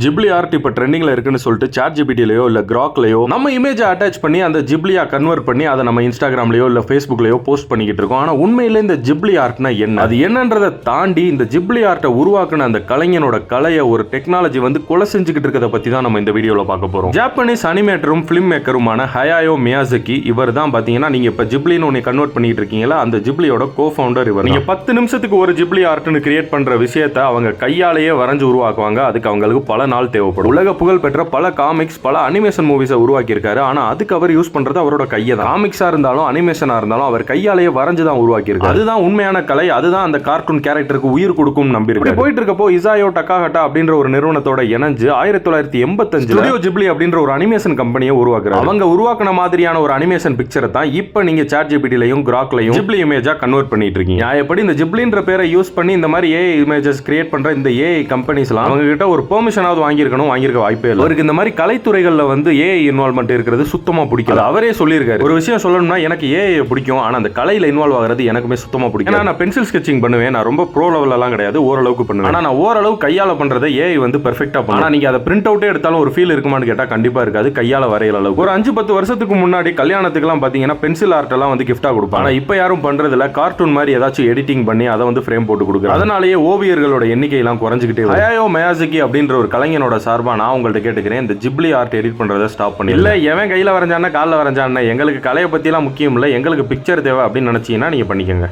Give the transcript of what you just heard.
Ghibli art இப்போ ட்ரெண்டிங்ல இருக்குன்னு சொல்லிட்டு சாட் ஜிபிடிலையோ இல்ல கிராக்லயோ நம்ம இமேஜை அட்டாச் பண்ணி அந்த ஜிப்ளியா கன்வெர்ட் பண்ணி அதை நம்ம இன்ஸ்டாகிராம்லயோ இல்ல ஃபேஸ்புக்லயோ போஸ்ட் பண்ணிக்கிட்டு இருக்கோம். ஆனா உண்மையில இந்த ஜிப்ளி ஆர்ட்னா என்ன, அது என்னன்றதை தாண்டி இந்த ஜிப்ளி ஆர்ட்டை உருவாக்குன அந்த கலைஞனோட கலையை ஒரு டெக்னாலஜி வந்து கொலை செஞ்சுக்கிட்டு இருக்கிறத பத்தி தான் நம்ம இந்த வீடியோல பார்க்க போறோம். ஜாப்பனீஸ் அனிமேட்டரும் பிலிம் மேக்கருமான ஹயாயோ மியாசகி இவர் தான் பாத்தீங்கன்னா, நீங்க இப்ப ஜிப்ளின்னு ஒன்னு கன்வெர்ட் பண்ணிட்டு இருக்கீங்களா, அந்த ஜிப்ளியோட கோ ஃபவுண்டர் இவர். நீங்க 10 நிமிஷத்துக்கு ஒரு ஜிப்ளி ஆர்ட்னு கிரியேட் பண்ற விஷயத்தை அவங்க கையாலேயே வரைஞ்சு உருவாக்குவாங்க. அதுக்கு அவங்களுக்கு பல நாள் தேவைப்படும். உலக புகழ் பெற்ற பல காமிக்ஸ், பல அனிமேஷன் மூவிஸை உருவாக்கி இருக்காரு. ஆனா அதுக்கு அவர் யூஸ் பண்றது அவரோட கையை தான். காமிக்ஸா இருந்தாலும் அனிமேஷனா இருந்தாலும் அவர் கையாலேயே வரைஞ்சு தான் உருவாக்கி இருக்காரு. அதுதான் உண்மையான கலை. அதுதான் அந்த கார்ட்டூன் கேரக்டருக்கு உயிர் கொடுக்கும் நம்பி இருக்கு. போயிட்டு இருக்கப்போ இசாயோ டக்காஹட்டா அப்படின்ற ஒரு நிறுவனத்தோட இணைஞ்சு 1985 ஸ்டுடியோ ஜிப்ளி அப்படின்ற ஒரு அனிமேஷன் கம்பெனியை உருவாக்குறாரு. அவங்க உருவாக்கின மாதிரியான ஒரு அனிமேஷன் பிக்சரை தான் இப்போ நீங்க சாட் ஜிபிடிலையும் கிராக்லையும் ஜிப்ளி இமேஜா கன்வெர்ட் பண்ணிட்டு இருக்கீங்க. எப்படி இந்த ஜிப்ளின்ற பேரை யூஸ் பண்ணி இந்த மாதிரி ஏஐ இமேஜஸ் கிரியேட் பண்ற இந்த ஏஐ கம்பெனிஸ்லாம் அவங்க கிட்ட ஒரு பெர்மிஷனாவது வாங்கியிருக்கணும். வாங்கியிருக்க வாய்ப்பே இல்லை. அவருக்கு இந்த மாதிரி கலைத்துறைகள்ல வந்து ஏஐ இன்வால்வ்மெண்ட் இருக்கிறது சுத்தமா பிடிக்கல. அவரே சொல்லியிருக்காரு, ஒரு விஷயம் சொல்லணும்னா எனக்கு ஏஐ பிடிக்கும், ஆனா அந்த கலையில இன்வால்வ் ஆகிறது எனக்குமே சுத்தமா பிடிக்கும். நான் பென்சில் ஸ்கெட்சிங் பண்ணுவேன், நான் ரொம்ப ப்ரோ லெவல் எல்லாம் கிடையாது, ஓரளவுக்கு பண்ணுவேன். ஆனா நான் ஓரளவு கையால பண்றதை ஏஐ வந்து பெர்ஃபெக்ட்டா பண்ணும். ஆனா நீங்க அதை பிரிண்ட் அவுட்டே எடுத்தாலும் ஒரு ஃபீல் இருக்குமான்னு கேட்டா கண்டிப்பா இருக்காது. கையால வரையிற அளவுக்கு. ஒரு 5-10 வருஷத்துக்கு முன்னாடி கல்யாணத்துக்கு எல்லாம் பாத்தீங்கன்னா பென்சில் ஆர்ட் எல்லாம் வந்து கிஃப்டா கொடுப்பாங்க. ஆனா இப்ப யாரும் பண்றது இல்ல. கார்ட்டூன் மாதிரி ஏதாச்சும் எடிட்டிங் பண்ணி அதை வந்து ஃப்ரேம் போட்டு கொடுக்குறாங்க. அதனாலேயே ஓவியர்களோட எண்ணிக்கை எல்லாம் குறைஞ்சிக்கிட்டே வருது. ஹயாயோ மியாசகி அப்படின்ற ஒரு கலைஞனோட சார்பா நான் உங்கள்ட்ட கேட்டுக்கிறேன், இந்த ஜிப்ளி ஆர்ட் எடிட் பண்றதை ஸ்டாப் பண்ணி, இல்ல எவன் கையில வரைஞ்சானா காலில் வரைஞ்சானா, எங்களுக்கு கலையை பத்தி எல்லாம் முக்கியம் இல்லை, எங்களுக்கு பிக்சர் தேவை அப்படின்னு நினைச்சீங்கன்னா நீங்க பண்ணிக்கோங்க.